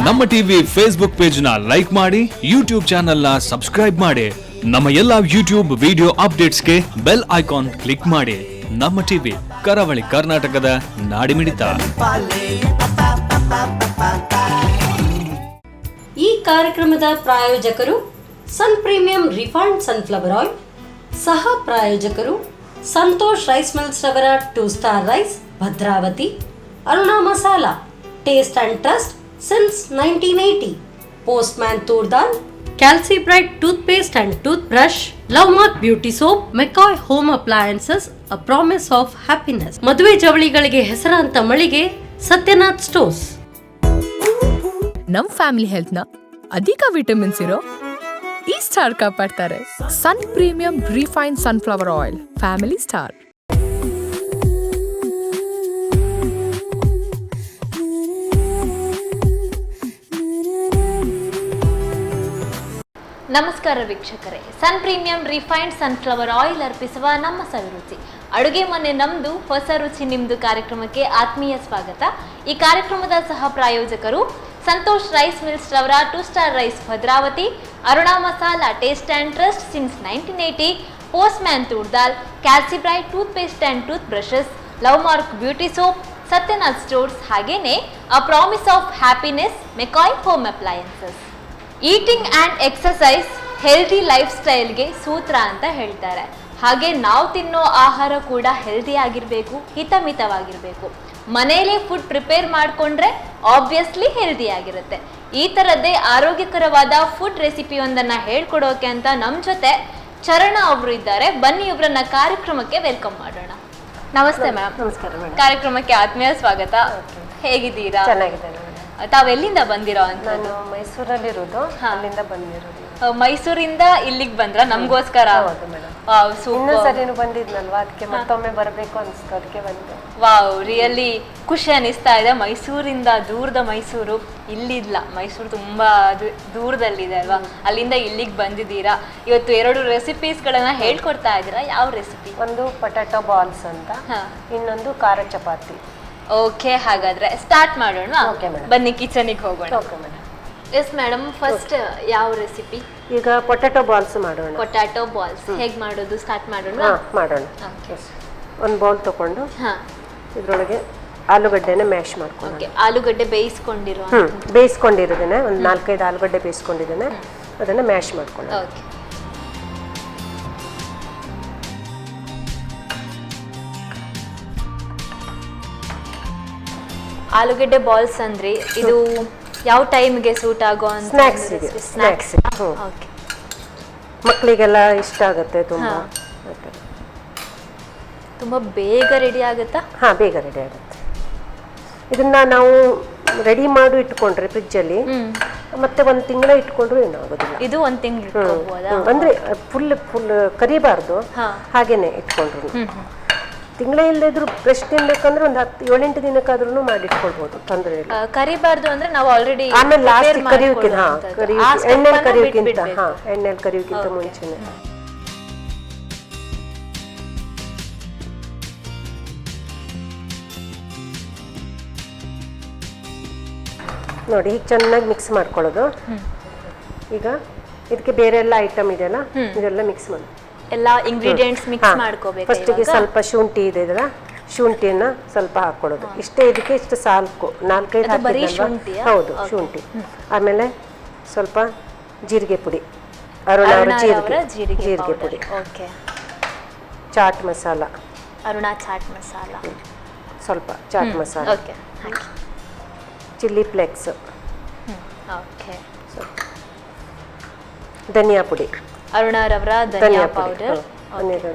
ನಮ್ಮ TV Facebook page ನ like ಮಾಡಿ, ಯೂಟ್ಯೂಬ್ ಚಾನೆಲ್ ನ ಸಬ್ಸ್ಕ್ರೈಬ್ ಮಾಡಿ. ನಮ್ಮ ಎಲ್ಲಾ ಯೂಟ್ಯೂಬ್ ವಿಡಿಯೋ ಅಪ್ಡೇಟ್ಸ್ಗೆ ಬೆಲ್ ಐಕಾನ್ ಕ್ಲಿಕ್ ಮಾಡಿ. ನಮ್ಮ ಟಿವಿ ಕರಾವಳಿ ಕರ್ನಾಟಕದ ನಾಡಿಮಿಡಿತ. ಈ ಕಾರ್ಯಕ್ರಮದ ಪ್ರಾಯೋಜಕರು ಸನ್ ಪ್ರೀಮಿಯಂ ರಿಫೈನ್ಡ್ ಸನ್ಫ್ಲವರ್ ಆಯಿಲ್, ಸಹ ಪ್ರಾಯೋಜಕರು ಸಂತೋಷ್ ರೈಸ್ ಮಿಲ್ಸ್ ರವರ 2 star rice Bhadravati, Aruna masala taste and trust since 1980, postman toor dal, ಕ್ಯಾಲ್ಸಿ bright toothpaste and toothbrush, love mark beauty soap, McCoy home appliances, a promise of happiness, ಮದುವೆ ಜವಳಿಗಳಿಗೆ ಹೆಸರಾಂತ ಮಳಿಗೆ ಸತ್ಯನಾಥ್ ಸ್ಟೋರ್ಸ್. ನಮ್ family health ನ ಅಧಿಕ ವಿಟಮಿನ್ಸ್ ಇರೋ ಈ ಸ್ಟಾರ್ ಕಾಪಾಡ್ತಾರೆ. ಸನ್ premium refine sunflower oil, family star. ನಮಸ್ಕಾರ ವೀಕ್ಷಕರೇ, Sun premium refined sunflower oil ಅರ್ಪಿಸುವ ನಮ್ಮ ಸವಿರುಚಿ ಅಡುಗೆ ಮನೆ ನಮ್ದು, ಹೊಸ ರುಚಿ ನಿಮ್ದು ಕಾರ್ಯಕ್ರಮಕ್ಕೆ ಆತ್ಮೀಯ ಸ್ವಾಗತ. ಈ ಕಾರ್ಯಕ್ರಮದ ಸಹ ಪ್ರಾಯೋಜಕರು ಸಂತೋಷ್ ರೈಸ್ ಮಿಲ್ಸ್ ರವರ 2 star rice Bhadravati, Aruna masala taste and trust since 1980, postman toor dal, ಕ್ಯಾಲ್ಸಿ bright toothpaste and toothbrushes, Love mark beauty soap, Satyanath stores, ಹಾಗೇನೆ a promise of happiness, McCoy home appliances. Eating and exercise healthy life ಸ್ಟೈಲ್ಗೆ ಸೂತ್ರ ಅಂತ ಹೇಳ್ತಾರೆ. ಹಾಗೆ ನಾವು ತಿನ್ನೋ ಆಹಾರ ಕೂಡ ಹೆಲ್ದಿ ಆಗಿರಬೇಕು, ಹಿತಮಿತವಾಗಿರಬೇಕು. ಮನೆಯಲ್ಲೇ ಫುಡ್ ಪ್ರಿಪೇರ್ ಮಾಡಿಕೊಂಡ್ರೆ ಆಬ್ವಿಯಸ್ಲಿ ಹೆಲ್ದಿ ಆಗಿರುತ್ತೆ. ಈ ಥರದ್ದೇ ಆರೋಗ್ಯಕರವಾದ ಫುಡ್ ರೆಸಿಪಿಯೊಂದನ್ನು ಹೇಳ್ಕೊಡೋಕೆ ಅಂತ ನಮ್ಮ ಜೊತೆ ಚರಣ ಅವರು ಇದ್ದಾರೆ. ಬನ್ನಿ ಇವರನ್ನ ಕಾರ್ಯಕ್ರಮಕ್ಕೆ ವೆಲ್ಕಮ್ ಮಾಡೋಣ. ನಮಸ್ತೆ ಮ್ಯಾಮ್. ನಮಸ್ಕಾರ ಮೇಡಮ್. ಕಾರ್ಯಕ್ರಮಕ್ಕೆ ಆತ್ಮೀಯ ಸ್ವಾಗತ. ಹೇಗಿದ್ದೀರಾ? ಚೆನ್ನಾಗಿದ್ದೇನೆ. ತಾವೆಲ್ಲಿಂದ ಬಂದಿರೋ ಅಂತ? ನಾನು ಮೈಸೂರಲ್ಲಿರೋದು, ಅಲ್ಲಿಂದ ಬಂದಿರೋದು. ಮೈಸೂರಿಂದ ಇಲ್ಲಿಗೆ ಬಂದ್ರ ನಮಗೋಸ್ಕರ? ಹೌದು ಮೇಡಮ್. ಇನ್ನೂ ಸರಿನೂ ಬಂದಿದ್ನಲ್ವಾ, ಅದಕ್ಕೆ ಮತ್ತೊಮ್ಮೆ ಬರಬೇಕು ಅನಿಸ್ತು, ಅದಕ್ಕೆ ಬಂದೆ. ವಾವ್, ರಿಯಲಿ ಖುಷಿ ಅನಿಸ್ತಾ ಇದೆ. ಮೈಸೂರಿಂದ, ದೂರದ ಮೈಸೂರು, ಇಲ್ಲಿಲ್ಲ, ಮೈಸೂರು ತುಂಬಾ ದೂರದಲ್ಲಿದೆ ಅಲ್ವಾ, ಅಲ್ಲಿಂದ ಇಲ್ಲಿಗೆ ಬಂದಿದ್ದೀರಾ. ಇವತ್ತು 2 ರೆಸಿಪೀಸ್ಗಳನ್ನ ಹೇಳ್ಕೊಡ್ತಾ ಇದ್ದೀರಾ. ಯಾವ ರೆಸಿಪಿ? ಒಂದು ಪೊಟ್ಯಾಟೊ ಬಾಲ್ಸ್ ಅಂತ, ಇನ್ನೊಂದು ಖಾರ ಚಪಾತಿ. ಓಕೆ, ಹಾಗಾದ್ರೆ ಸ್ಟಾರ್ಟ್ ಮಾಡೋಣ. ಬನ್ನಿ ಕಿಚನಿಗೆ ಹೋಗೋಣ. Okay madam. Yes madam, first ಯಾವ ರೆಸಿಪಿ? ಈಗ ಪೊಟ್ಯಾಟೊ ಬಾಲ್ಸ್ ಮಾಡೋಣ. ಪೊಟ್ಯಾಟೊ ಬಾಲ್ಸ್ ಹೇಗೆ ಮಾಡೋದು ಸ್ಟಾರ್ಟ್ ಮಾಡೋಣ? ಮಾಡೋಣ. ಒಂದು ಬೌಲ್ ತಗೊಂಡು ಇದರೊಳಗೆ ಆಲೂಗಡ್ಡೆನ ಮ್ಯಾಶ್ ಮಾಡ್ಕೊಂಡು. ಓಕೆ, ಆಲೂಗಡ್ಡೆ ಬೇಯಿಸ್ಕೊಂಡಿರೋ? ಬೇಯಿಸ್ಕೊಂಡಿರೋದನ್ನ ಒಂದು 4-5 ಆಲೂಗಡ್ಡೆ ಬೇಯಿಸ್ಕೊಂಡಿದ್ದೇನೆ, ಅದನ್ನು ಮ್ಯಾಶ್ ಮಾಡ್ಕೊಂಡು. ಓಕೆ. ಆಲೂಗಡ್ಡೆ ಬಾಲ್ಸ್ ಅಂದ್ರೆ ಇದು ಯಾವ ಟೈಮ್ಗೆ ಸೂಟ್ ಆಗೋ ಅಂತ? ಸ್ನ್ಯಾಕ್ಸ್. ಓಕೆ, ಮಕ್ಕಳಿಗೆಲ್ಲ ಇಷ್ಟ ಆಗುತ್ತೆ ತುಂಬಾ. ತುಂಬಾ ಬೇಗ ರೆಡಿ ಆಗುತ್ತಾ? ಬೇಗ ರೆಡಿ ಆಗುತ್ತೆ. ಇದನ್ನ ನಾವು ರೆಡಿ ಮಾಡಿ ಇಟ್ಕೊಂಡ್ರೆ ಫ್ರಿಜ್ಜಲ್ಲಿ ಮತ್ತೆ 1 ತಿಂಗಳ ಇಟ್ಕೊಂಡ್ರು ಏನಾಗೋದಿಲ್ಲ. ಇದು 1 ತಿಂಗಳು ಇಟ್ಕೋಬಹುದಾ? ಅಂದ್ರೆ ಫುಲ್ ಕರಿಬಾರ್ದು, ಹಾಗೇನೆ ಇಟ್ಕೊಂಡ್ರು. ತಿಂಗಳ ಇಲ್ಲದಿದ್ರು ಫ್ರೆಶ್ ತಿನ್ಬೇಕಂದ್ರೆ ಒಂದು 7-8 ದಿನಕ್ಕಾದ್ರೂ ಮಾಡಿ ಇಟ್ಕೊಳ್ಬಹುದು, ತೊಂದರೆ ಇಲ್ಲ. ಕರಿಬಾರ್ದು ಅಂದ್ರೆ ನಾವು ಆಲ್ರೆಡಿ ಆಮೇಲೆ ಲಾಸ್ಟ್ ಎಣ್ಣೆಲಿ ಕರಿಯೋಕ್ಕಿಂತ ಮುಂಚೆನೆ. ನೋಡಿ, ಈಗ ಚೆನ್ನಾಗಿ ಮಿಕ್ಸ್ ಮಾಡ್ಕೊಳ್ಳೋದು. ಈಗ ಇದಕ್ಕೆ ಬೇರೆ ಎಲ್ಲ ಐಟಮ್ ಇದೆಯಲ್ಲ, ಇದೆಲ್ಲ ಮಿಕ್ಸ್ ಮಾಡಿ ಎಲ್ಲ ಇಂಗ್ರೀಡಿಯೆಂಟ್ಸ್ ಮಿಕ್ಸ್ ಮಾಡ್ಕೋಬೇಕು. ಫಸ್ಟಿಗೆ ಸ್ವಲ್ಪ ಶುಂಠಿ ಇದೆ, ಶುಂಠಿಯನ್ನ ಸ್ವಲ್ಪ ಹಾಕೊಳ್ಳೋದು. ಇಷ್ಟೇ, ಇದಕ್ಕೆ ಇಷ್ಟು ಸಾಲ್ಕು 4-5 ಹಾಕಿ. ಹೌದು, ಶುಂಠಿ. ಆಮೇಲೆ ಸ್ವಲ್ಪ ಜೀರಿಗೆ ಪುಡಿ, ಅರುಣಾ ಜೀರಿಗೆ ಪುಡಿ, ಚಾಟ್ ಮಸಾಲ, ಅರುಣಾ ಚಾಟ್ ಮಸಾಲ, ಸ್ವಲ್ಪ ಚಾಟ್ ಮಸಾಲ, ಚಿಲ್ಲಿ ಫ್ಲೇಕ್ಸ್, ಧನಿಯಾ ಪುಡಿ, ಅರುಣಾ ರವರ ಧನಿಯಾ ಪೌಡರ್,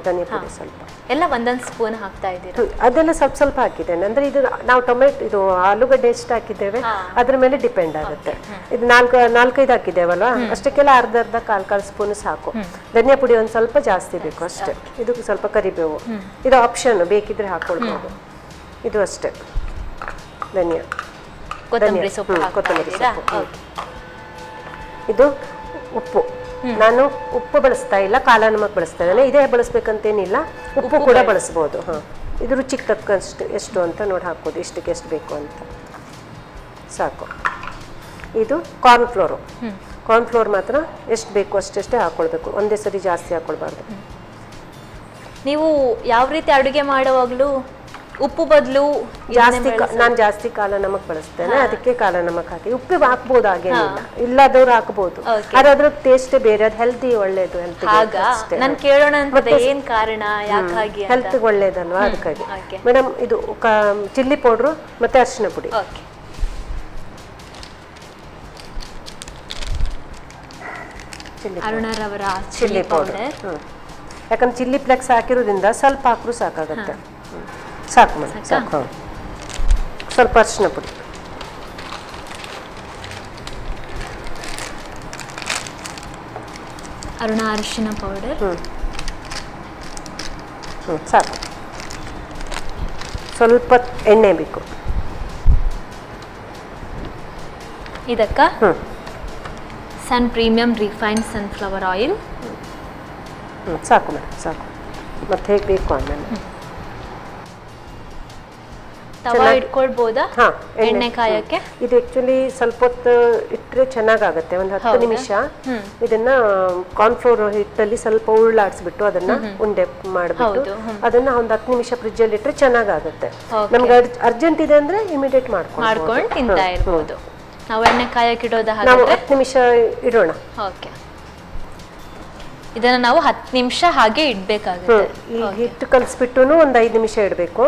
ಧನಿಯಾ ಪುಡಿ ಸ್ವಲ್ಪ ಎಲ್ಲ 1 ಸ್ಪೂನ್ ಹಾಕ್ತಾ ಇದ್ದೀರಾ? ಅದೆಲ್ಲ ಸ್ವಲ್ಪ ಹಾಕಿದ್ದೇನೆ. ಅಂದ್ರೆ ಇದು ನಾವು ಇದು ಆಲೂಗಡ್ಡೆ ಎಷ್ಟು ಹಾಕಿದ್ದೇವೆ ಅದ್ರ ಮೇಲೆ ಡಿಪೆಂಡ್ ಆಗುತ್ತೆ. ಇದು 4-5 ಹಾಕಿದ್ದೇವಲ್ವಾ, ಅಷ್ಟಕ್ಕೆಲ್ಲ ಅರ್ಧ ಕಾಲ್ ಸ್ಪೂನ್ ಸಾಕು. ಧನಿಯಾ ಪುಡಿ ಒಂದು ಸ್ವಲ್ಪ ಜಾಸ್ತಿ ಬೇಕು ಅಷ್ಟೇ. ಇದು ಸ್ವಲ್ಪ ಕರಿಬೇವು, ಇದು ಆಪ್ಷನ್, ಬೇಕಿದ್ರೆ ಹಾಕೊಳ್ಬಹುದು. ಇದು ಅಷ್ಟೇ. ಕೊತ್ತಂಬರಿ ಸೊಪ್ಪು. ಇದು ಉಪ್ಪು. ನಾನು ಉಪ್ಪು ಬಳಸ್ತಾ ಇಲ್ಲ, ಕಾಳ ನಮಕ್ ಬಳಸ್ತಾ ಇದ್ದೇನೆ. ಇದೇ ಬಳಸ್ಬೇಕಂತೇನಿಲ್ಲ, ಉಪ್ಪು ಕೂಡ ಬಳಸ್ಬೋದು. ಇದು ರುಚಿಗೆ ತಕ್ಕಷ್ಟು ಎಷ್ಟು ಅಂತ ನೋಡಿ ಹಾಕೋದು, ಇಷ್ಟಕ್ಕೆ ಎಷ್ಟು ಬೇಕು ಅಂತ. ಸಾಕು. ಇದು ಕಾರ್ನ್ಫ್ಲೋರು. ಕಾರ್ನ್ಫ್ಲೋರ್ ಮಾತ್ರ ಎಷ್ಟು ಬೇಕು ಅಷ್ಟೇ ಹಾಕೊಳ್ಬೇಕು, ಒಂದೇ ಸರಿ ಜಾಸ್ತಿ ಹಾಕೊಳ್ಬಾರ್ದು. ನೀವು ಯಾವ ರೀತಿ ಅಡುಗೆ ಮಾಡುವಾಗಲೂ ಉಪ್ಪು ಬದಲು ನಾನು ಜಾಸ್ತಿ ಕಾಲ ನಮಕ್ ಬಳಸ್ತೇನೆ, ಅದಕ್ಕೆ ಕಾಲ ನಮಕ್ ಹಾಕಿ. ಉಪ್ಪು ಹಾಕ್ಬೋದು, ಹಾಗೇನಿಲ್ಲ, ಇಲ್ಲದವ್ರು ಹಾಕ್ಬೋದು. ಅದ್ರ ಟೇಸ್ಟ್ ಬೇರೆ, ಅದು ಹೆಲ್ತಿ, ಒಳ್ಳೇದು. ನಾನು ಕೇಳೋಣ ಅಂತ ಏನ್ ಕಾರಣ, ಯಾಕಾಗಿ? ಹೆಲ್ತ್ ಒಳ್ಳೇದಲ್ವಾ, ಅದಕ್ಕಾಗಿ. ಮೇಡಮ್, ಇದು ಚಿಲ್ಲಿ ಪೌಡ್ರು ಮತ್ತೆ ಅರಿಶಿನ ಪುಡಿ. ಅರುಣರವರ ಚಿಲ್ಲಿ ಪೌಡರ್. ಯಾಕಂದ್ರೆ ಚಿಲ್ಲಿ ಫ್ಲೆಕ್ಸ್ ಹಾಕಿರೋದ್ರಿಂದ ಸ್ವಲ್ಪ ಹಾಕ್ರು ಸಾಕಾಗತ್ತೆ. ಸಾಕು ಮೇಡಮ್, ಸಾಕು. ಸ್ವಲ್ಪ ಅರಿಶಿನ ಪುಡಿ. ಅರುಣ ಅರಿಶಿನ ಪೌಡರ್. ಸಾಕು. ಸ್ವಲ್ಪ ಎಣ್ಣೆ ಬೇಕು ಇದಕ್ಕ. ಸನ್ ಪ್ರೀಮಿಯಂ ರಿಫೈನ್ಡ್ ಸನ್ಫ್ಲವರ್ ಆಯಿಲ್. ಸಾಕು ಮೇಡಮ್, ಸಾಕು. ಮತ್ತೆ ಹೇಗೆ ಬೇಕು ಆಮೇಲೆ ತವಾ ಇಟ್ಕೊಳ್ಬೋದಾ ಎಣ್ಣೆ ಕಾಯಕ್ಕೆ? ಇದು ಆಕ್ಚುಲಿ ಸ್ವಲ್ಪ ಹೊತ್ತು ಇಟ್ಟರೆ ಚೆನ್ನಾಗಾಗತ್ತೆ, ಒಂದು 10 ನಿಮಿಷ. ಇದನ್ನ ಕಾರ್ನ್ಫ್ಲೋರ್ ಹಿಟ್ಟಲ್ಲಿ ಸ್ವಲ್ಪ ಉರುಳಾಡ್ಸ್ಬಿಟ್ಟು ಅದನ್ನ ಉಂಡೆ ಮಾಡಿಬಿಟ್ಟು ಅದನ್ನ ಒಂದು 10 ನಿಮಿಷ ಫ್ರಿಜ್ ಅಲ್ಲಿ ಇಟ್ಟರೆ ಚೆನ್ನಾಗಾಗತ್ತೆ. ನಮ್ಗೆ ಅರ್ಜೆಂಟ್ ಇದೆ ಅಂದ್ರೆ ಇಮಿಡಿಯೇಟ್ ಮಾಡ್ಕೊಂಡು ತಿಂತಾ ಇರ್ಬೋದು. ನಾವು ಎಣ್ಣೆ ಕಾಯಕ್ಕೆ ಇಡೋದ ನಾವು 10 ನಿಮಿಷ ಇಡೋಣ. ಓಕೆ, ಇದನ್ನ ನಾವು 10 ನಿಮಿಷ ಹಾಗೆ ಇಡ್ಬೇಕಾಗುತ್ತೆ. ಈ ಹಿಟ್ಟು ಕಲಿಸ್ಬಿಟ್ಟು ಒಂದು 5 ನಿಮಿಷ ಇಡಬೇಕು.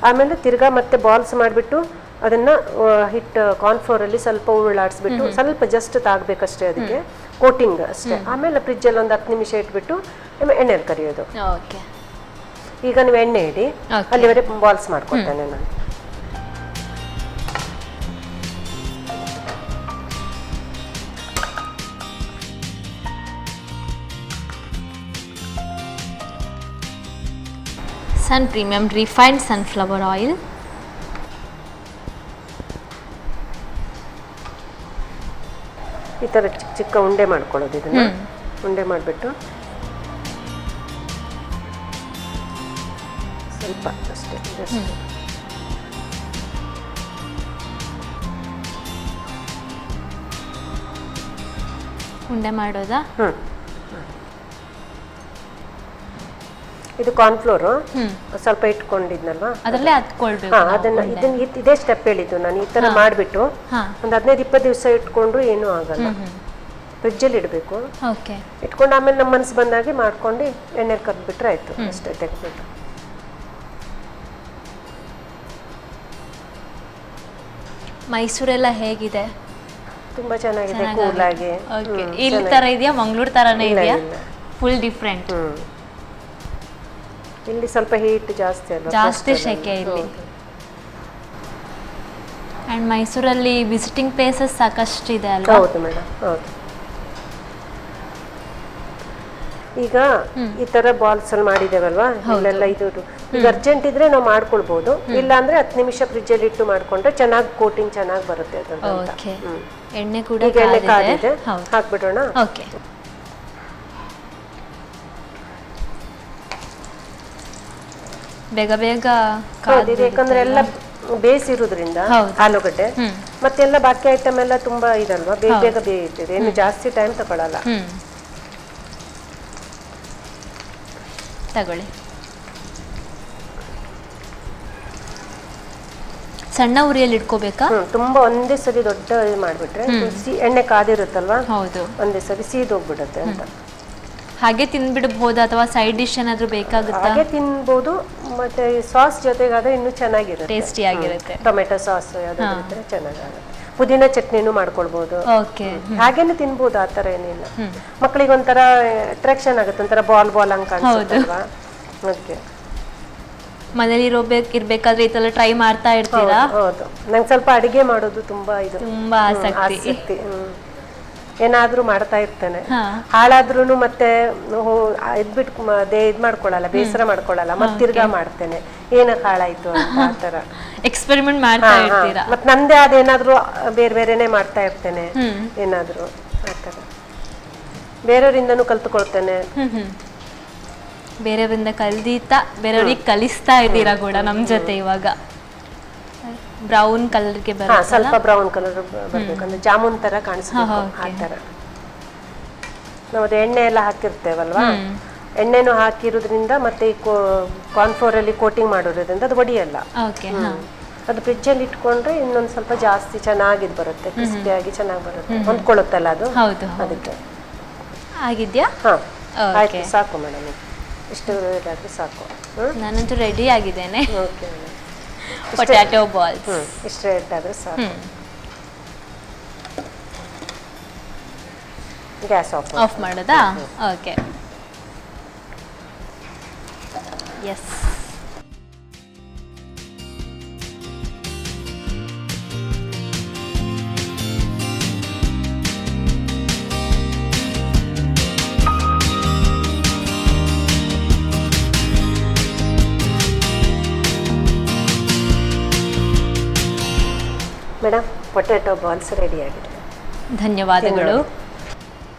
ಆಮೇಲೆ ತಿರ್ಗಾ ಮತ್ತೆ ಬಾಲ್ಸ್ ಮಾಡಿಬಿಟ್ಟು ಅದನ್ನ ಹಿಟ್ಟು ಕಾರ್ನ್ಫ್ಲೋರ್ ಅಲ್ಲಿ ಸ್ವಲ್ಪ ಉರುಳಾಡ್ಸ್ಬಿಟ್ಟು ಸ್ವಲ್ಪ ಜಸ್ಟ್ ತಾಗ್ಬೇಕಷ್ಟೇ, ಅದಕ್ಕೆ ಕೋಟಿಂಗ್ ಅಷ್ಟೇ. ಆಮೇಲೆ ಫ್ರಿಜ್ ಅಲ್ಲಿ ಒಂದು 10 ನಿಮಿಷ ಇಟ್ಬಿಟ್ಟು ಎಣ್ಣೆಲಿ ಕರಿಯೋದು. ಈಗ ನೀವು ಎಣ್ಣೆ ಇಡಿ, ಅಲ್ಲಿವರೆಗೆ ಬಾಲ್ಸ್ ಮಾಡ್ಕೊಳ್ತೇನೆ ನಾನು. ಸನ್ ಪ್ರೀಮಿಯಂ ರಿಫೈನ್ಡ್ ಸನ್ಫ್ಲವರ್ ಆಯಿಲ್. ಈ ಥರ ಚಿಕ್ಕ ಚಿಕ್ಕ ಉಂಡೆ ಮಾಡ್ಕೊಳ್ಳೋದು. ಇದನ್ನ ಉಂಡೆ ಮಾಡಿಬಿಟ್ಟು ಸ್ವಲ್ಪ ಅಷ್ಟೇ ಉಂಡೆ ಮಾಡೋದಾ? ಇದು ಕಾರ್ನ್ಫ್ಲೋರ್ ಸ್ವಲ್ಪ ಇಟ್ಕೊಂಡಿದ್ನಲ್ವಾ, ಅದರಲ್ಲೇ ಹತ್ಕೊಳ್ಬೇಕು. ಅದನ್ನ ಇದೇ ಸ್ಟೆಪ್ ಹೇಳಿದ್ದು ನಾನು. ಈ ತರ ಮಾಡ್ಬಿಟ್ಟು ಒಂದು 15-20 ದಿವಸ ಇಟ್ಕೊಂಡ್ರು ಏನೂ ಆಗಲ್ಲ. ಫ್ರಿಜ್ ಅಲ್ಲಿ ಇಡಬೇಕು. ಇಟ್ಕೊಂಡು ಆಮೇಲೆ ನಮ್ಮ ಮನಸ್ಸು ಬಂದಾಗೆ ಮಾಡ್ಕೊಂಡು ಎಣ್ಣೆ ಕರ್ದ್ಬಿಟ್ರೆ ಆಯ್ತು ಅಷ್ಟೇ, ತೆಗೆದ್ಬಿಟ್ಟು. ಮೈಸೂರೆಲ್ಲ ಹೇಗಿದೆ? ತುಂಬಾ ಚೆನ್ನಾಗಿದೆ, ಕೂಲ್ ಆಗಿ. ಇಲ್ಲಿ ತರ ಇದೆಯಾ? ಮಂಗಳೂರು ತರನೇ ಇದೆಯಾ? Full different. ಇಲ್ಲಿ ಸ್ವಲ್ಪ ಹೀಟ್ ಜಾಸ್ತಿ ಅಲ್ವಾ, ಜಾಸ್ತಿ ಶೆಕೆ ಇಲ್ಲಿ. ಅಂಡ್ ಮೈಸೂರಲ್ಲಿ ವಿಸಿಟಿಂಗ್ ಪ್ಲೇಸಸ್ ಸಾಕಷ್ಟು ಇದೆ ಅಲ್ವಾ? ಹೌದು ಮೇಡಮ್, ಹೌದು. ಈಗ ಈ ತರ ಬಾಲ್ಸ್ ಅಲ್ಲಿ ಮಾಡಿದೇವಲ್ವಾ, ಇಲ್ಲೆಲ್ಲ ಇದು ಈಗ ಅರ್ಜೆಂಟ್ ಇದ್ರೆ ನಾವು ಮಾಡ್ಕೊಳ್ಬಹುದು. ಇಲ್ಲ ಅಂದ್ರೆ 10 ನಿಮಿಷ ಫ್ರಿಜ್ ಅಲ್ಲಿ ಇಟ್ಟು ಮಾಡ್ಕೊಂಡ್ರೆ ಚೆನ್ನಾಗಿ ಕೋಟಿಂಗ್ ಚೆನ್ನಾಗಿ ಬರುತ್ತೆ. ಎಣ್ಣೆ ಕೂಡ ಎಣ್ಣೆ ಕಾದಿದೆ, ಹಾಕ್ಬಿಡೋಣ. ಓಕೆ, ಬೇಗ ಬೇಗ ಕಾದಿದೆ. ಯಾಕಂದ್ರೆ ಎಲ್ಲ ಬೇಯಿಸಿರೋದ್ರಿಂದ ಆಲೂಗಡ್ಡೆ ಮತ್ತೆಲ್ಲ ಬಾಕಿ ಐಟಮ್ ಎಲ್ಲ ತುಂಬಾ ಇದಲ್ವಾ, ಬೇಗ ಬೇಗ ಬೇಯುತ್ತಿದೆ, ಏನು ಜಾಸ್ತಿ ಟೈಮ್ ತಗೊಳ್ಳಲ್ಲ. ತಗೊಳ್ಳಿ. ಸಣ್ಣ ಉರಿಯಲ್ಲಿ ಇಟ್ಕೋಬೇಕಾ? ತುಂಬಾ ಒಂದೇ ಸರಿ ದೊಡ್ಡ ಮಾಡ್ಬಿಟ್ರೆ ಎಣ್ಣೆ ಕಾದಿರುತ್ತಲ್ವಾ, ಹೌದು, ಒಂದೇ ಸರಿ ಸೀದೋಗ್ಬಿಡುತ್ತೆ ಅಂತ. ಹಾಗೆ ತಿನ್ಬಿಡಬಹುದು ಅಥವಾ ಸೈಡ್ ಡಿಶ್ ಏನಾದ್ರೂ ಬೇಕಾಗುತ್ತಾ? ಹಾಗೆ ತಿನ್ಬಹುದು, ಮತ್ತೆ ಸಾಸ್ ಜೊತೆಗಾದ್ರೆ ಇನ್ನೂ ಚೆನ್ನಾಗಿರುತ್ತೆ, ಟೇಸ್ಟಿ ಆಗಿರುತ್ತೆ. ಟೊಮೆಟೊ ಸಾಸ್ ಯಾವ್ದಾದ್ರು ಚೆನ್ನಾಗಾಗುತ್ತೆ. ಪುದೀನ ಚಟ್ನಿನೂ ಮಾಡ್ಕೊಳ್ಬಹುದು. ಹಾಗೇನೆ ತಿನ್ಬಹುದು, ಆತರ ಏನಿಲ್ಲ. ಮಕ್ಕಳಿಗೆ ಒಂಥರ ಅಟ್ರಾಕ್ಷನ್ ಆಗುತ್ತೆ, ಒಂಥರ ಬಾಲ್ ಬಾಲ್ ಹಂಗ್ ಕಾಣಿಸುತ್ತಲ್ವಾ, ಅದಕ್ಕೆ. ಮನೇಲಿ ಇರ್ಬೇಕಾದ್ರೆ ಈ ತರ ಟ್ರೈ ಮಾಡ್ತಾ ಇರ್ತೀರಾ? ಹೌದು, ನಂಗೆ ಸ್ವಲ್ಪ ಅಡಿಗೆ ಮಾಡೋದು ತುಂಬಾ ಆಸಕ್ತಿ. ಏನಾದ್ರೂ ಮಾಡ್ತಾ ಇರ್ತೇನೆ. ಹಾಳಾದ್ರೂ ಮತ್ತೆ ಇದ್ಬಿಟ್ಟು ಇದ್ ಮಾಡ್ಕೊಳಲ್ಲ, ಬೇಸರ ಮಾಡ್ಕೊಳಲ್ಲ, ಮತ್ತೆ ತಿರ್ಗಾ ಮಾಡ್ತೇನೆ ಏನಕ್ಕೆ ಹಾಳಾಯ್ತು ಅಂತ. ಆತರ ಎಕ್ಸ್ಪೆರಿಮೆಂಟ್ ಮಾಡ್ತಾ ಇರ್ತೀರಾ? ಮತ್ತೆ ನಂದೇ ಅದೇನಾದ್ರೂ ಬೇರೆ ಬೇರೆನೆ ಮಾಡ್ತಾ ಇರ್ತೇನೆ, ಏನಾದ್ರು ಆತರ. ಬೇರೆಯವರಿಂದನೂ ಕಲ್ತ್ಕೊಳ್ತೇನೆ. ಬೇರೆಯವರಿಂದ ಕಲ್ದೀತಾ ಬೇರೆಯವ್ರಿಗೆ ಕಲಿಸ್ತಾ ಇದ್ದೀರಾ ಕೂಡ ನಮ್ ಜೊತೆ ಇವಾಗ. ಬ್ರೌನ್ ಕಲರ್ಗೆ ಹಾ, ಬರುತ್ತೆ ಸ್ವಲ್ಪ ಬ್ರೌನ್ ಕಲರ್ ಬರ್ಬೇಕು, ಅಂದ್ರೆ ಜಾಮೂನ್ ತರ ಕಾಣಿಸ್ಬೇಕು ಆ ತರ. ನಾವು ಅದು ಎಣ್ಣೆ ಎಲ್ಲ ಹಾಕಿರ್ತೇವಲ್ವಾ, ಎಣ್ಣೆನೂ ಹಾಕಿರೋದ್ರಿಂದ ಮತ್ತೆ ಈ ಕಾರ್ನ್ಫ್ಲೋರ್ ಅಲ್ಲಿ ಕೋಟಿಂಗ್ ಮಾಡೋದ್ರಿಂದ ಅದು ಒಡಿಯಲ್ಲ. ಓಕೆ. ಅದು ಫ್ರಿಜ್ಜಲ್ಲಿ ಇಟ್ಕೊಂಡ್ರೆ ಇನ್ನೊಂದು ಸ್ವಲ್ಪ ಜಾಸ್ತಿ ಚೆನ್ನಾಗಿದ್ ಬರುತ್ತೆ, ಕ್ರಿಸ್ಪಿಯಾಗಿ ಚೆನ್ನಾಗಿ ಬರುತ್ತೆ, ಹೊಂದ್ಕೊಳ್ಳುತ್ತಲ್ಲ ಅದು. ಹೌದು. ಅದಕ್ಕೆ ಆಗಿದ್ಯಾ? ಹಾ ಆಯ್ತು, ಸಾಕು ಮೇಡಮ್, ಇಷ್ಟು ಇದಾದ್ರೆ ಸಾಕು. ನಾನಂತೂ ರೆಡಿ ಆಗಿದ್ದೇನೆ. ಓಕೆ ಮೇಡಮ್, ಪೊಟ್ಯಾಟೊ ಬಾಲ್ಸ್ ಇಷ್ಟು ಇಟ್ಟಾದ್ರೆ ಸಾಕು. ಗ್ಯಾಸ್ ಆಫ್ ಮಾಡೋದಾ? Okay. Yes. Madam, potato balls ready ಆಗಿದೆ. ಧನ್ಯವಾದಗಳು.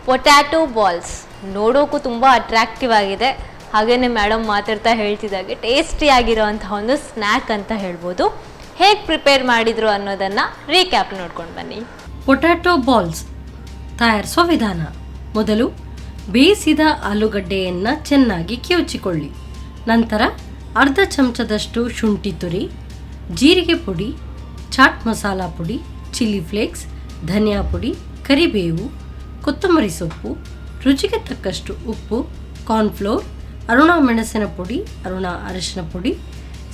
ಪೊಟ್ಯಾಟೊ ಬಾಲ್ಸ್ ನೋಡೋಕ್ಕೂ ತುಂಬ ಅಟ್ರಾಕ್ಟಿವ್ ಆಗಿದೆ, ಹಾಗೇನೆ ಮೇಡಮ್ ಮಾತಾಡ್ತಾ ಹೇಳ್ತಿದ್ದಾಗೆ ಟೇಸ್ಟಿ ಆಗಿರೋಂತಹ ಒಂದು ಸ್ನ್ಯಾಕ್ ಅಂತ ಹೇಳ್ಬೋದು. ಹೇಗೆ ಪ್ರಿಪೇರ್ ಮಾಡಿದ್ರು ಅನ್ನೋದನ್ನು ರೀಕ್ಯಾಪ್ ನೋಡ್ಕೊಂಡು ಬನ್ನಿ. ಪೊಟ್ಯಾಟೊ ಬಾಲ್ಸ್ ತಯಾರಿಸುವ ವಿಧಾನ: ಮೊದಲು ಬೇಯಿಸಿದ ಆಲೂಗಡ್ಡೆಯನ್ನು ಚೆನ್ನಾಗಿ ಕಿವುಚಿಕೊಳ್ಳಿ. ನಂತರ ಅರ್ಧ ಚಮಚದಷ್ಟು ಶುಂಠಿ ತುರಿ, ಜೀರಿಗೆ ಪುಡಿ, ಚಾಟ್ ಮಸಾಲ ಪುಡಿ, ಚಿಲ್ಲಿ ಫ್ಲೇಕ್ಸ್, ಧನಿಯಾ ಪುಡಿ, ಕರಿಬೇವು, ಕೊತ್ತಂಬರಿ ಸೊಪ್ಪು, ರುಚಿಗೆ ತಕ್ಕಷ್ಟು ಉಪ್ಪು, ಕಾರ್ನ್ಫ್ಲೋರ್, ಅರುಣಾ ಮೆಣಸಿನ ಪುಡಿ, ಅರುಣಾ ಅರಿಶಿನ ಪುಡಿ,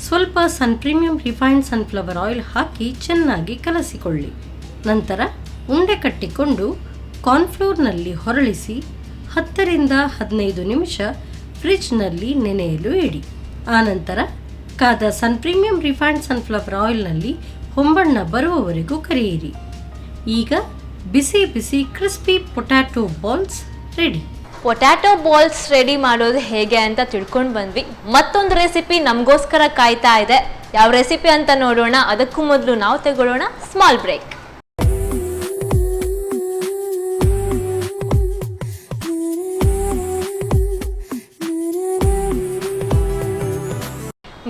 ಸ್ವಲ್ಪ ಪ್ರೀಮಿಯಂ ರಿಫೈನ್ಡ್ ಸನ್ಫ್ಲವರ್ ಆಯಿಲ್ ಹಾಕಿ ಚೆನ್ನಾಗಿ ಕಲಸಿಕೊಳ್ಳಿ. ನಂತರ ಉಂಡೆ ಕಟ್ಟಿಕೊಂಡು ಕಾರ್ನ್ಫ್ಲೋರ್ನಲ್ಲಿ ಹೊರಳಿಸಿ 10 ರಿಂದ 15 ನಿಮಿಷ ಫ್ರಿಡ್ಜ್ನಲ್ಲಿ ನೆನೆಯಲು ಇಡಿ. ಆನಂತರ ಕಾದ ಪ್ರೀಮಿಯಂ ರಿಫೈನ್ಡ್ ಸನ್ಫ್ಲವರ್ ಆಯಿಲ್ನಲ್ಲಿ ಹೊಂಬಣ್ಣ ಬರುವವರೆಗೂ ಕರಿಯಿರಿ. ಈಗ ಬಿಸಿ ಬಿಸಿ crispy potato balls ready. Potato balls ready ಮಾಡೋದು ಹೇಗೆ ಅಂತ ತಿಳ್ಕೊಂಡು ಬಂದ್ವಿ. ಮತ್ತೊಂದು ರೆಸಿಪಿ ನಮಗೋಸ್ಕರ ಕಾಯ್ತಾ ಇದೆ. ಯಾವ ರೆಸಿಪಿ ಅಂತ ನೋಡೋಣ. ಅದಕ್ಕೂ ಮೊದಲು ನಾವು ತಗೊಳ್ಳೋಣ ಸ್ಮಾಲ್ ಬ್ರೇಕ್.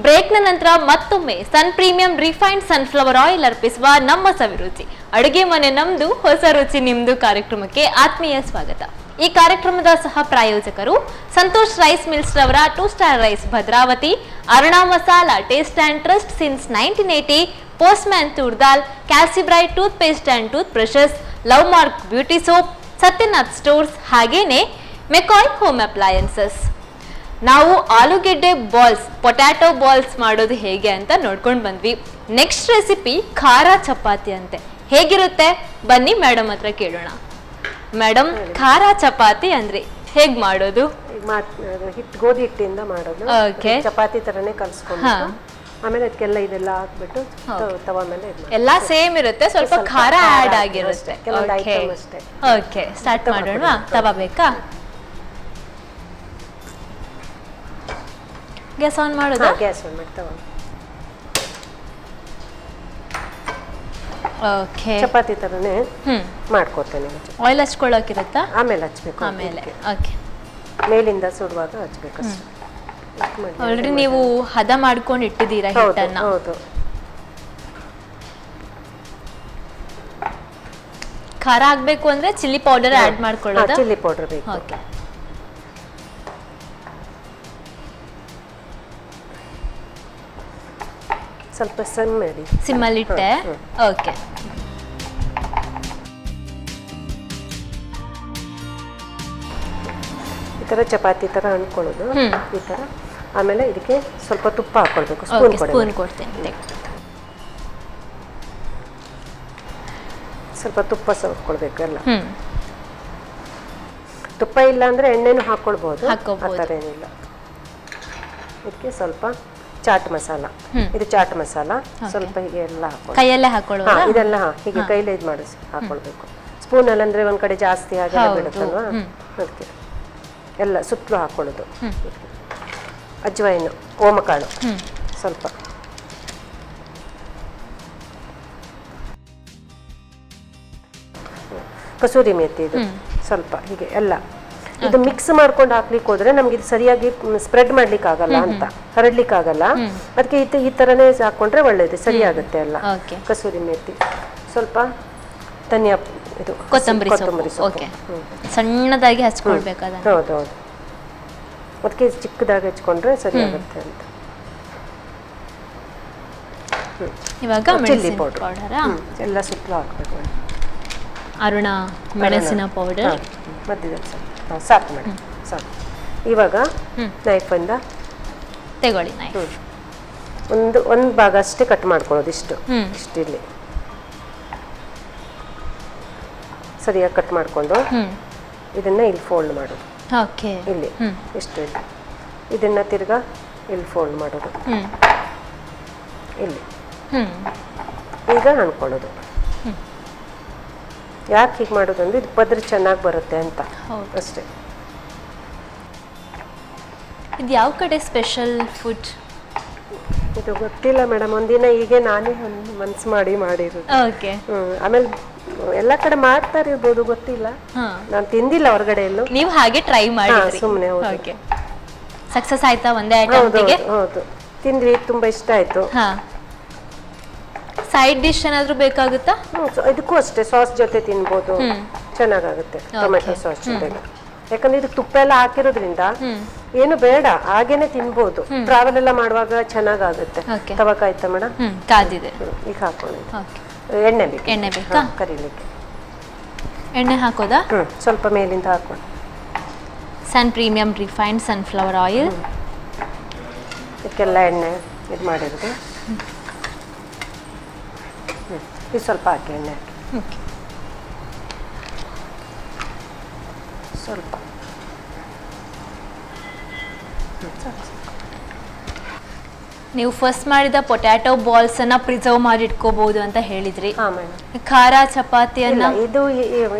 ಬ್ರೇಕ್ನ ನಂತರ ಮತ್ತೊಮ್ಮೆ ಪ್ರೀಮಿಯಂ ರಿಫೈನ್ಡ್ ಸನ್ಫ್ಲವರ್ ಆಯಿಲ್ ಅರ್ಪಿಸುವ ನಮ್ಮ ಸವಿರುಚಿ ಅಡುಗೆ ಮನೆ ನಮ್ದು ಹೊಸ ರುಚಿ ನಿಮ್ದು ಕಾರ್ಯಕ್ರಮಕ್ಕೆ ಆತ್ಮೀಯ ಸ್ವಾಗತ. ಈ ಕಾರ್ಯಕ್ರಮದ ಸಹ ಪ್ರಾಯೋಜಕರು ಸಂತೋಷ್ ರೈಸ್ ಮಿಲ್ಸ್ ರವರ 2 star rice Bhadravati, Aruna masala taste and trust since 1980, postman toor dal, Calcibright toothpaste and toothbrushes, Love mark beauty soap, Satyanath stores, ಹಾಗೇನೆ ಮೆಕಾಯ್ ಹೋಮ್ ಅಪ್ಲಯನ್ಸಸ್. ನಾವು ಆಲೂಗೆಡ್ಡೆ ಬಾಲ್ಸ್, ಪೊಟ್ಯಾಟೊ ಬಾಲ್ಸ್ ಮಾಡೋದು ಹೇಗೆ ಅಂತ ನೋಡ್ಕೊಂಡು ಬಂದ್ವಿ. ನೆಕ್ಸ್ಟ್ ರೆಸಿಪಿ ಖಾರ ಚಪಾತಿ ಅಂತೆ. ಹೇಗಿರುತ್ತೆ ಬನ್ನಿ ಮೇಡಮ್ ಹತ್ರ ಕೇಳೋಣ. ಮೇಡಮ್, ಖಾರ ಚಪಾತಿ ಅಂದ್ರೆ ಹೇಗ್ ಮಾಡೋದು? ಹಿಟ್ಟು ಗೋಧಿ ಹಿಟ್ಟಿಂದ ಮಾಡೋದು. ಓಕೆ. ಚಪಾತಿ ತರನೇ ಕಲ್ಸ್ಕೊಂಡು ಆಮೇಲೆ ಅದಕ್ಕೆಲ್ಲ ಇದೆಲ್ಲ ಹಾಕ್ಬಿಟ್ಟು ತವ ಮೇಲೆ ಎಲ್ಲ ಸೇಮ್ ಇರುತ್ತೆ, ಸ್ವಲ್ಪ ಖಾರ ಆಡ್ ಆಗಿರುತ್ತೆ. ಓಕೆ, ಸ್ಟಾರ್ಟ್ ಮಾಡೋಣ. ತವ ಬೇಕಾ? ಗ್ಯಾಸ್ ಆನ್ ಮಾಡೋದಾ? ಗ್ಯಾಸ್ ಆನ್ ಮಾಡ್ತಾವ. ಓಕೆ. ಚಪಾತಿ ತರನೇ ಮಾಡ್ಕೊತೇನೆ. ಆಯಿಲ್ ಹಚ್ಕೊಳ್ಳೋಕಿರುತ್ತಾ? ಆಮೇಲೆ ಹಚ್ಬೇಕು. ಆಮೇಲೆ ಓಕೆ. ಮೇಲಿಂದ ಸುಡುವಾಗ ಹಚ್ಬೇಕು. ಆಲ್ರೆಡಿ ನೀವು ಹದ ಮಾಡ್ಕೊಂಡು ಇಟ್ಟಿದ್ದೀರಾ ಹಿಟ್ಟನ್ನ? ಹೌದು. ಖಾರ ಆಗ್ಬೇಕು ಅಂದ್ರೆ ಚಿಲ್ಲಿ ಪೌಡರ್ ಆಡ್ ಮಾಡ್ಕೊಳ್ಳೋದಾ? ಚಿಲ್ಲಿ ಪೌಡರ್ ಬೇಕು. ಓಕೆ. ಸ್ವಲ್ಪ ಸಿಮ್ ಮಾಡಿ. ಸಿಮ್ಮಲ್ಲಿ ಇಟ್ಟೆ. ಓಕೆ. ಈ ತರ ಚಪಾತಿ ತರ ಅನ್ಕೊಳ್ಳೋದು ಈ ತರ. ಆಮೇಲೆ ಇದಕ್ಕೆ ಸ್ವಲ್ಪ ತುಪ್ಪ ಹಾಕೊಳ್ಬೇಕು. ಸ್ಪೂನ್ ಕೊಡ್ತೇನೆ. ಸ್ವಲ್ಪ ತುಪ್ಪ ಹಾಕೊಳ್ಬೇಕು ಎಲ್ಲ. ತುಪ್ಪ ಇಲ್ಲ ಅಂದ್ರೆ ಎಣ್ಣೆನೂ ಹಾಕೊಳ್ಬಹುದು, ಆ ಥರ ಏನಿಲ್ಲ. ಇದಕ್ಕೆ ಸ್ವಲ್ಪ ಚಾಟ್ ಮಸಾಲ, ಇದು ಚಾಟ್ ಮಸಾಲ ಸ್ವಲ್ಪ ಹೀಗೆ ಎಲ್ಲ ಹಾಕೊಳ್ಳಿ. ಕೈಯಲ್ಲೇ ಹಾಕೊಳ್ಳೋದು ಇದೆಲ್ಲ ಹೀಗೆ ಕೈಲೇ ಇದು ಮಾಡಿಸಿ ಹಾಕೊಳ್ಬೇಕು. ಸ್ಪೂನ್ ಅಲ್ಲಿ ಅಂದ್ರೆ ಒಂದ್ ಕಡೆ ಜಾಸ್ತಿ ಹಾಗೆ ಬಿಡುತ್ತಲ್ವಾ, ಅದಕ್ಕೆ ಎಲ್ಲ ಸುತ್ತಲೂ ಹಾಕೊಳ್ಳೋದು. ಅಜ್ವೈನು, ಓಮಕಾಳು ಸ್ವಲ್ಪ, ಕಸೂರಿ ಮೇಥಿ ಇದು ಸ್ವಲ್ಪ, ಹೀಗೆ ಎಲ್ಲ ಇದು ಮಿಕ್ಸ್ ಮಾಡ್ಕೊಂಡು ಹಾಕ್ಲಿಕ್ಕೆ ಹೋದ್ರೆ ನಮ್ಗೆ ಇದು ಸರಿಯಾಗಿ ಸ್ಪ್ರೆಡ್ ಮಾಡ್ಲಿಕ್ಕೆ ಆಗಲ್ಲ ಅಂತ, ಹರಡ್ಲಿಕ್ಕೆ ಆಗಲ್ಲ. ಅದಕ್ಕೆ ಈ ತರನೇ ಹಾಕೊಂಡ್ರೆ ಒಳ್ಳೇದು, ಸರಿ ಆಗುತ್ತೆ ಎಲ್ಲ. ಕಸೂರಿ ಮೇಥಿ, ಸ್ವಲ್ಪ ಧನಿಯಾ, ಇದು ಕೊತ್ತಂಬರಿ ಸೊಪ್ಪು ಸಣ್ಣದಾಗಿ ಹಚ್ಕೊಳ್ಬೇಕು. ಹೌದು, ಅದಕ್ಕೆ ಚಿಕ್ಕದಾಗಿ ಹಚ್ಕೊಂಡ್ರೆ ಸರಿ ಆಗುತ್ತೆ ಅಂತ. ಇವಾಗ ಚಿಲ್ಲಿ ಪೌಡರ್ ಎಲ್ಲ ಸುತ್ತಲೂ ಹಾಕ್ಬೇಕು. ಅರುಣ ಮೆಣಸಿನ ಪೌಡರ್ ಮಧ್ಯದಲ್ಲಿ ಸಾಕು ಮೇಡಮ್, ಸಾಕು. ಇವಾಗ ನೈಫಿಂದ ತಗೊಳ್ಳಿ. ಒಂದು ಭಾಗ ಅಷ್ಟೇ ಕಟ್ ಮಾಡ್ಕೊಳ್ಳೋದು, ಇಷ್ಟು ಇಲ್ಲಿ ಸರಿಯಾಗಿ ಕಟ್ ಮಾಡಿಕೊಂಡು ಇದನ್ನ ಇಲ್ಲಿ ಫೋಲ್ಡ್ ಮಾಡೋದು. ಇಲ್ಲಿ ಇಷ್ಟು ಇಲ್ಲಿ ಇದನ್ನ ತಿರ್ಗಾ ಇಲ್ಲಿ ಫೋಲ್ಡ್ ಮಾಡೋದು, ಇಲ್ಲಿ ಈಗ ಅನ್ಕೊಳ್ಳೋದು. ಯಾಕೆ ಹೀಗೆ ಮಾಡೋದು ಅಂದ್ರೆ ಇದು ಪದ್ರ ಚೆನ್ನಾಗಿ ಬರುತ್ತೆ ಅಂತ ಅಷ್ಟೇ. ಇದು ಯಾವ ಕಡೆ ಸ್ಪೆಷಲ್ ಫುಡ್? ಇದು ಗೊತ್ತಿಲ್ಲ ಮೇಡಮ್, ಒಂದಿನ ಹೀಗೆ ನಾನೇ ಮನ್ಸು ಮಾಡಿರೋದು. ಆಮೇಲೆ ಎಲ್ಲ ಕಡೆ ಮಾಡ್ತಾ ಇರ್ಬೋದು, ಗೊತ್ತಿಲ್ಲ. ನಾನು ತಿಂದಿಲ್ಲ ಹೊರಗಡೆ ಎಲ್ಲೂ. ನೀವು ಹಾಗೆ ಟ್ರೈ ಮಾಡಿ ಸುಮ್ಮನೆ. ಸಕ್ಸಸ್ ಆಯ್ತಾ ಒಂದೇ ಐಟಮ್ಗೆ? ಹೌದು, ತಿಂದ್ವಿ, ತುಂಬಾ ಇಷ್ಟ ಆಯ್ತು. ಸೈಡ್ ಡಿಶ್ ಏನಾದ್ರೂ ಬೇಕಾಗುತ್ತಾ? ಇದಕ್ಕೂ ಅಷ್ಟೇ, ಸಾಸ್ ಜೊತೆ ತಿನ್ಬೋದು, ಚೆನ್ನಾಗಾಗುತ್ತೆ ಟೊಮೆಟೊ ಸಾಸ್ ಜೊತೆಗೆ. ಯಾಕಂದ್ರೆ ಇದು ತುಪ್ಪ ಎಲ್ಲ ಹಾಕಿರೋದ್ರಿಂದ ಏನು ಬೇಡ, ಹಾಗೇನೆ ತಿನ್ಬೋದು. ಟ್ರಾವೆಲ್ ಎಲ್ಲ ಮಾಡುವಾಗ ಚೆನ್ನಾಗಾಗುತ್ತೆ. ತವಕ ಆಯ್ತಾ ಮೇಡಮ್? ಕಾದಿದೆ. ಈಗ ಹಾಕೊಳ್ಳಿ. ಎಣ್ಣೆ ಬೇಕಾ ಕರಿಲಿಕ್ಕೆ? ಎಣ್ಣೆ ಹಾಕೋದಾ? ಸ್ವಲ್ಪ ಮೇಲಿಂದ ಹಾಕೊಂಡು. ಸನ್ ಪ್ರೀಮಿಯಂ ರಿಫೈನ್ಡ್ ಸನ್ಫ್ಲವರ್ ಆಯಿಲ್, ಇದಕ್ಕೆಲ್ಲ ಎಣ್ಣೆ ಇದು ಮಾಡಿರೋದು. ಇದು ಸ್ವಲ್ಪ ಹಾಕಿ, ಎಣ್ಣೆ ಹಾಕಿ ಸ್ವಲ್ಪ. ನೀವು ಫಸ್ಟ್ ಮಾಡಿದ ಪೊಟ್ಯಾಟೊ ಬಾಲ್ಸ್ ಅನ್ನ ಪ್ರಿಸರ್ವ್ ಮಾಡಿ ಇಟ್ಕೋಬಹುದು ಅಂತ ಹೇಳಿದ್ರಿ. ಖಾರ ಚಪಾತಿಯನ್ನ ಇದು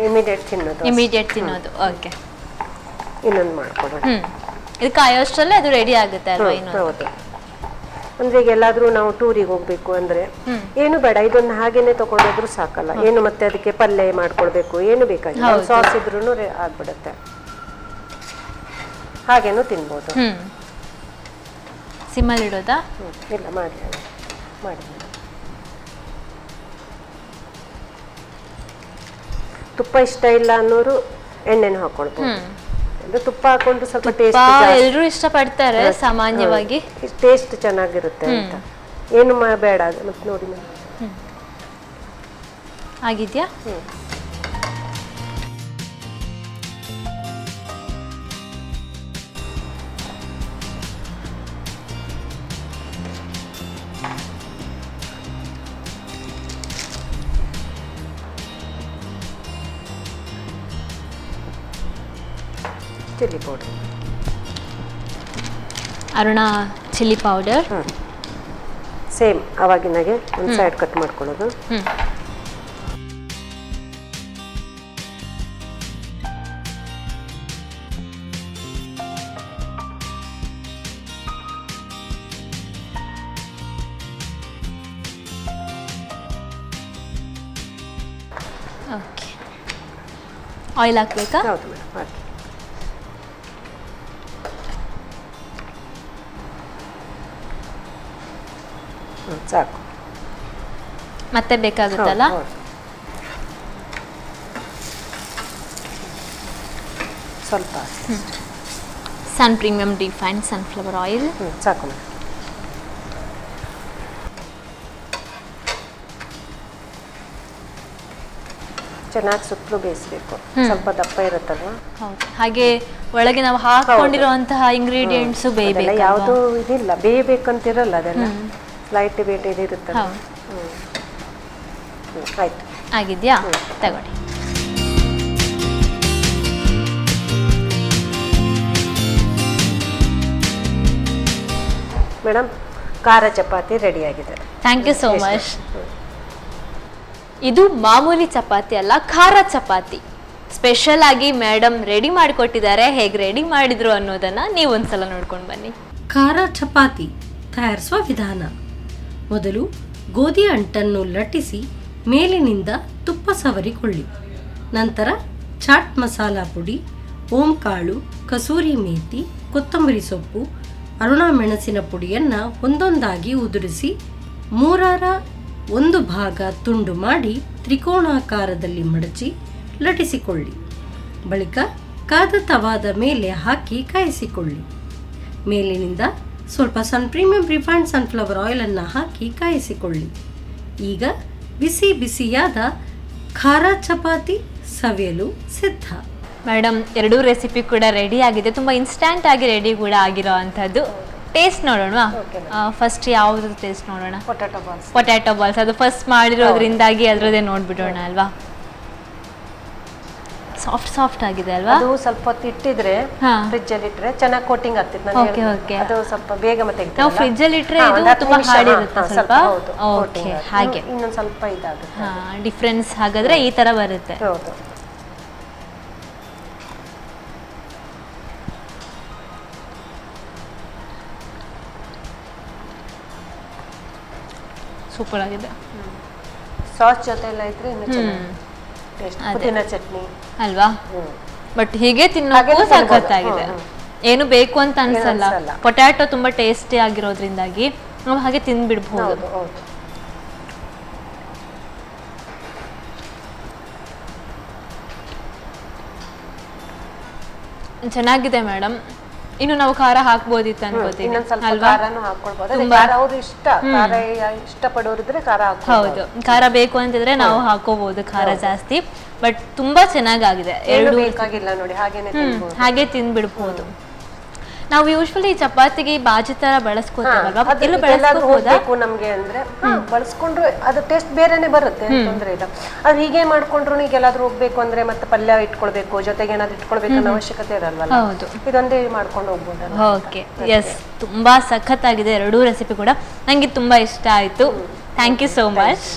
ಇಮಿಡಿಯೇಟ್ ತಿನ್ನೋದು. ಓಕೆ, ಇನ್ನೊಂದು ಮಾಡ್ಕೊಡೋಣ. ಇದು ಕಾಯೋಷ್ಟರಲ್ಲೇ ಅದು ರೆಡಿ ಆಗುತ್ತೆ ಅಲ್ವಾ? ಹೌದು. ಅಂದ್ರೆ ಈಗ ಎಲ್ಲಾದ್ರೂ ನಾವು ಟೂರಿಗೆ ಹೋಗ್ಬೇಕು ಅಂದ್ರೆ ಏನು ಬೇಡ, ಇದನ್ನ ಹಾಗೇನೆ ತಗೊಂಡೋದ್ರು ಸಾಕಲ್ಲ. ಏನು ಮತ್ತೆ ಅದಕ್ಕೆ ಪಲ್ಯ ಮಾಡ್ಕೊಳ್ಬೇಕು, ಏನು ಬೇಕಾಗಿಲ್ಲ. ಸಾಸ್ ಇದ್ರೂ ಆಗ್ಬಿಡುತ್ತೆ. ಹಾಗೇನು ತಿನ್ಬೋದು. ಸಿಮ್ಮಲ್ಲಿ ಇಡೋದಾ? ಇಲ್ಲ, ಮಾಡಿ. ತುಪ್ಪ ಇಷ್ಟ ಇಲ್ಲ ಅನ್ನೋರು ಎಣ್ಣೆನೂ ಹಾಕೊಳ್ಬೋದು. ತುಪ್ಪ ಹಾಕೊಂಡು ಸ್ವಲ್ಪ ಟೇಸ್ಟ್, ಎಲ್ಲರೂ ಇಷ್ಟಪಡ್ತಾರೆ ಸಾಮಾನ್ಯವಾಗಿ, ಟೇಸ್ಟ್ ಚೆನ್ನಾಗಿರುತ್ತೆ ಅಂತ. ಏನು ಬೇಡ ಮತ್ತೆ ನೋಡಿ ಆಗಿದ್ಯಾ? Chilli powder, Aruna chilli powder same ಅವಾಗಿನಾಗೆ ಒಂದು ಸೈಡ್ ಕಟ್ ಮಾಡ್ಕೊಳ್ಳೋದು. ಓಕೆ, ಆಯಿಲ್ ಹಾಕ್ಬೇಕಾ? ಹೌದು ಮೇಡಮ್, ಹಾಕಿ. ಸಾಕು. ಮತ್ತೆ ಬೇಕಾಗುತ್ತಲ್ಲ? ಸ್ವಲ್ಪ Sun premium refined sunflower oil. ಸಾಕು ಮೇಡಮ್. ಚೆನ್ನಾಗಿ ಸುತ್ತಲೂ ಬೇಯಿಸಬೇಕು. ಸ್ವಲ್ಪ ದಪ್ಪ ಇರುತ್ತಲ್ವಾ? ಹಾಗೆ ಒಳಗೆ ನಾವು ಹಾಕೊಂಡಿರುವಂತಹ ಇಂಗ್ರೀಡಿಯೆಂಟ್ಸ್ ಬೇಯಬೇಕು. ಯಾವುದು ಇದಿಲ್ಲ, ಬೇಯಬೇಕಂತಿರಲ್ಲ, ಅದೆಲ್ಲ ಲೈಟ್ ವೇಟ್ ಇದಿರುತ್ತಲ್ಲ. ಆಯ್ತು, ಆಗಿದ್ಯಾ? ತಗೊಳ್ಳಿ. ಮೇಡಮ್, ಖಾರ ಚಪಾತಿ ರೆಡಿ ಆಗಿದೆ. Thank you so much. ಇದು ಮಾಮೂಲಿ ಚಪಾತಿ ಅಲ್ಲ, ಖಾರ ಚಪಾತಿ. ಸ್ಪೆಷಲ್ ಆಗಿ ಮೇಡಮ್ ರೆಡಿ ಮಾಡಿಕೊಟ್ಟಿದ್ದಾರೆ. ಹೇಗೆ ರೆಡಿ ಮಾಡಿದ್ರು ಅನ್ನೋದನ್ನ ನೀವು ಒಂದ್ಸಲ ನೋಡ್ಕೊಂಡು ಬನ್ನಿ. ಖಾರ ಚಪಾತಿ ತಯಾರಿಸುವ ವಿಧಾನ: ಮೊದಲು ಗೋಧಿ ಅಂಟನ್ನು ಲಟ್ಟಿಸಿ ಮೇಲಿನಿಂದ ತುಪ್ಪ ಸವರಿಕೊಳ್ಳಿ. ನಂತರ ಚಾಟ್ ಮಸಾಲಾ ಪುಡಿ, ಓಂಕಾಳು, ಕಸೂರಿ ಮೇಥಿ, ಕೊತ್ತಂಬರಿ ಸೊಪ್ಪು, ಅರುಣ ಮೆಣಸಿನ ಪುಡಿಯನ್ನು ಒಂದೊಂದಾಗಿ ಉದುರಿಸಿ 1/3 ತುಂಡು ಮಾಡಿ ತ್ರಿಕೋಣಾಕಾರದಲ್ಲಿ ಮಡಚಿ ಲಟಿಸಿಕೊಳ್ಳಿ. ಬಳಿಕ ಕಾದ ತವಾದ ಮೇಲೆ ಹಾಕಿ ಕಾಯಿಸಿಕೊಳ್ಳಿ. ಮೇಲಿನಿಂದ ಸ್ವಲ್ಪ ಪ್ರೀಮಿಯಂ ರಿಫೈನ್ಡ್ ಸನ್ಫ್ಲವರ್ ಆಯಿಲನ್ನು ಹಾಕಿ ಕಾಯಿಸಿಕೊಳ್ಳಿ. ಈಗ ಬಿಸಿ ಬಿಸಿಯಾದ ಖಾರ ಚಪಾತಿ ಸವಿಯಲು ಸಿದ್ಧ. ಮೇಡಮ್, ಎರಡೂ ರೆಸಿಪಿ ಕೂಡ ರೆಡಿ ಆಗಿದೆ, ತುಂಬ ಇನ್ಸ್ಟ್ಯಾಂಟ್ ಆಗಿ ರೆಡಿ ಕೂಡ ಆಗಿರೋ ಅಂಥದ್ದು. ಟೇಸ್ಟ್ ನೋಡೋಣ. ಫಸ್ಟ್ ಯಾವ್ದು ಟೇಸ್ಟ್ ನೋಡೋಣ? Potato balls. ಅದು ಫಸ್ಟ್ ಮಾಡಿರೋದ್ರಿಂದಾಗಿ ಅದರದ್ದೇ ನೋಡ್ಬಿಡೋಣ ಅಲ್ವಾ? ಸಾಫ್ಟ್ ಆಗಿದೆ ಅಲ್ವಾ? ಅದು ಸ್ವಲ್ಪ ಹೊತ್ತು ಇಟ್ಟಿದ್ರೆ ಫ್ರಿಜ್ ಅಲ್ಲಿ ಇಟ್ರೆ ಚೆನ್ನಾಗಿ ಕೋಟಿಂಗ್ ಆಗ್ತಿತ್ತು. ಅದು ಸ್ವಲ್ಪ ಬೇಗ ಮತ್ತೆ ನಾವು ಫ್ರಿಜ್ ಅಲ್ಲಿ ಇಟ್ರೆ ಇದು ತುಂಬಾ ಹಾರ್ಡ್ ಇರುತ್ತೆ ಸ್ವಲ್ಪ. ಓಕೆ, ಹಾಗೆ ಇನ್ನೊಂದು ಸ್ವಲ್ಪ ಇದಾಗುತ್ತೆ. ಡಿಫ್ರೆನ್ಸ್ ಹಾಗಾದ್ರೆ ಈ ತರ ಬರುತ್ತೆ. ಹೌದು. ಸೂಪರ್ ಆಗಿದೆ. ಸಾಸ್ ಜೊತೆ ಎಲ್ಲ ಇದ್ರೆ ಇನ್ನು ಚೆನ್ನಾಗಿ ಟೇಸ್ಟ್. ಪುದೀನ ಚಟ್ನಿ ಅಲ್ವಾ? ಬಟ್ ಹೀಗೆ ತಿನ್ನೋಕ್ಕೂ ಸಖತ್ತಾಗಿದೆ. ಏನು ಬೇಕು ಅಂತ ಅನ್ಸಲ್ಲ. ಪೊಟ್ಯಾಟೊ ತುಂಬಾ ಟೇಸ್ಟಿ ಆಗಿರೋದ್ರಿಂದಾಗಿ ನಾವು ಹಾಗೆ ತಿಂದ್ಬಿಡ್ಬಹುದು. ಚೆನ್ನಾಗಿದೆ ಮೇಡಮ್. ಇನ್ನು ನಾವು ಖಾರ ಹಾಕ್ಬೋದಿತ್ತು ಅನ್ಕೋತೀನಿ ಅಲ್ವಾ? ಇಷ್ಟಪಡೋರಿದ್ರೆ ಖಾರ ಹಾಕ್ಬೋದು. ಹೌದು, ಖಾರ ಬೇಕು ಅಂತಿದ್ರೆ ನಾವು ಹಾಕೋಬಹುದು ಖಾರ ಜಾಸ್ತಿ. ಬಟ್ ತುಂಬಾ ಚೆನ್ನಾಗಿದೆ. ಎರಡು ಬೇಕಾಗಿಲ್ಲ ನೋಡಿ, ಹಾಗೆ ತಿಂದ್ಬಿಡ್ಬೋದು. ನಾವು ಯೂಶ್ವಲಿ ಚಪಾತಿಗೆ ಬಾಜಿ ತರ ಬಳಸ್ಕೋತೀವಲ್ವಾ? ನಮ್ಗೆ ಅಂದ್ರೆ ಬಳಸ್ಕೊಂಡ್ರು ಅದು ಟೇಸ್ಟ್ ಬೇರೆನೆ ಬರುತ್ತೆ, ತೊಂದ್ರೆ ಇಲ್ಲ. ಅದು ಹೀಗೆ ಮಾಡ್ಕೊಂಡ್ರು ಈಗ ಎಲ್ಲಾದ್ರೂ ಹೋಗ್ಬೇಕು ಅಂದ್ರೆ ಮತ್ತೆ ಪಲ್ಯ ಇಟ್ಕೊಳ್ಬೇಕು, ಜೊತೆಗೆ ಏನಾದ್ರು ಇಟ್ಕೊಳ್ಬೇಕು ಅನ್ನೋ ಅವಶ್ಯಕತೆ ಇರಲ್ವಲ್ಲ. ಹೌದು, ಇದೊಂದೇ ಮಾಡ್ಕೊಂಡು ಹೋಗ್ಬೋದು. ಓಕೆ, ಎಸ್, ತುಂಬಾ ಸಖತ್ತಾಗಿದೆ ಎರಡೂ ರೆಸಿಪಿ ಕೂಡ. ನಂಗೆ ತುಂಬಾ ಇಷ್ಟ ಆಯ್ತು. Thank you so much.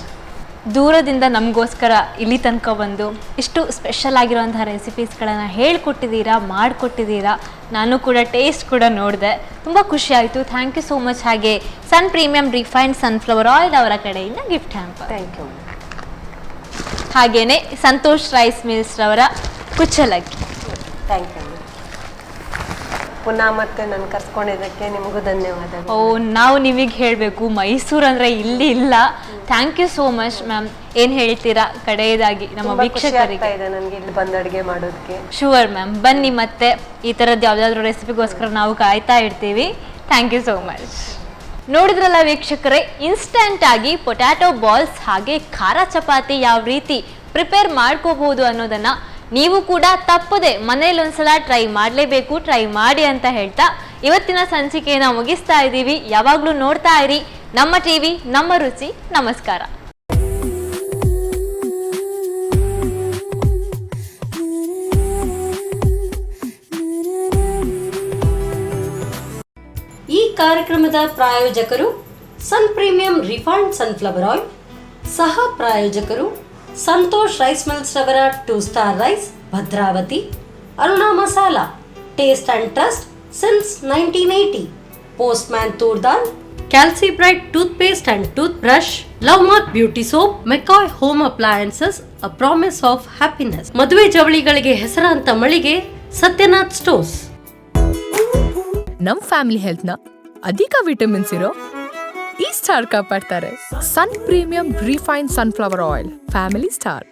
ದೂರದಿಂದ ನಮಗೋಸ್ಕರ ಇಲ್ಲಿ ತನಕ ಬಂದು ಇಷ್ಟು ಸ್ಪೆಷಲ್ ಆಗಿರುವಂತಹ ರೆಸಿಪೀಸ್ಗಳನ್ನು ಹೇಳ್ಕೊಟ್ಟಿದ್ದೀರಾ, ಮಾಡಿಕೊಟ್ಟಿದ್ದೀರಾ. ನಾನು ಕೂಡ ಟೇಸ್ಟ್ ಕೂಡ ನೋಡಿದೆ, ತುಂಬ ಖುಷಿ ಆಯಿತು. Thank you so much. ಹಾಗೆ sun premium refined sunflower oil ಅವರ ಕಡೆಯಿಂದ ಗಿಫ್ಟ್ ಹ್ಯಾಂಪರ್. Thank you. ಹಾಗೇನೆ ಸಂತೋಷ್ ರೈಸ್ ಮಿಲ್ಸ್ ರವರ ಕುಚ್ಚಲಕ್ಕಿ. Thank you. ಪುನಃ ಮತ್ತೆ ನಾನು ಕರ್ಸ್ಕೊಂಡಿದ್ದಕ್ಕೆ ನಿಮಗೂ ಧನ್ಯವಾದ. ಓ, ನಾವು ನಿಮಗೆ ಹೇಳಬೇಕು, ಮೈಸೂರು ಅಂದರೆ ಇಲ್ಲಿ ಇಲ್ಲ. Thank you so much ma'am. ಏನು ಹೇಳ್ತೀರಾ ಕಡೆಯದಾಗಿ ನಮ್ಮ ವೀಕ್ಷಕರಿಗೆ? ನನಗೆ ಇಲ್ಲಿ ಬಂದು ಅಡುಗೆ ಮಾಡೋದಕ್ಕೆ. ಶೂರ್ ಮ್ಯಾಮ್, ಬನ್ನಿ ಮತ್ತೆ ಈ ಥರದ್ದು ಯಾವುದಾದ್ರೂ ರೆಸಿಪಿಗೋಸ್ಕರ ನಾವು ಕಾಯ್ತಾ ಇರ್ತೀವಿ. Thank you so much. ನೋಡಿದ್ರಲ್ಲ ವೀಕ್ಷಕರೇ, ಇನ್ಸ್ಟಂಟ್ ಆಗಿ ಪೊಟ್ಯಾಟೊ ಬಾಲ್ಸ್ ಹಾಗೆ ಖಾರ ಚಪಾತಿ ಯಾವ ರೀತಿ ಪ್ರಿಪೇರ್ ಮಾಡ್ಕೋಬಹುದು ಅನ್ನೋದನ್ನ ನೀವು ಕೂಡ ತಪ್ಪದೆ ಮನೇಲಿ ಒಂದ್ಸಲ ಟ್ರೈ ಮಾಡಲೇಬೇಕು. ಟ್ರೈ ಮಾಡಿ ಅಂತ ಹೇಳ್ತಾ ಇವತ್ತಿನ ಸಂಚಿಕೆಯನ್ನು ಮುಗಿಸ್ತಾ ಇದ್ದೀವಿ. ಯಾವಾಗಲೂ ನೋಡ್ತಾ ಇರಿ ನಮ್ಮ ಟಿವಿ, ನಮ್ಮ ರುಚಿ. ನಮಸ್ಕಾರ. ಈ ಕಾರ್ಯಕ್ರಮದ ಪ್ರಾಯೋಜಕರು ಸನ್ ಪ್ರೀಮಿಯಂ ರಿಫೈನ್ಡ್ ಸನ್ಫ್ಲವರ್ ಆಯಿಲ್. ಸಹ ಪ್ರಾಯೋಜಕರು ಸಂತೋಷ್ ರೈಸ್ ಮಿಲ್ಸ್ ರವರ 2 star rice, Bhadravati. Aruna masala, taste and trust since 1980. Postman toor dal, ಕ್ಯಾಲ್ಸಿ bright toothpaste and toothbrush, love mark beauty soap, McCoy home appliances, a promise of happiness. ಮದುವೆ ಜವಳಿಗಳಿಗೆ ಹೆಸರಾಂತ ಮಳಿಗೆ ಸತ್ಯನಾಥ್ ಸ್ಟೋರ್ಸ್. ನಮ್ family health ನ ಅಧಿಕ ವಿಟಮಿನ್ಸ್ ಇರೋ ಈ ಸ್ಟಾರ್ ಕಾಪಾಡ್ತಾರೆ. ಸನ್ premium refined sunflower oil, family star.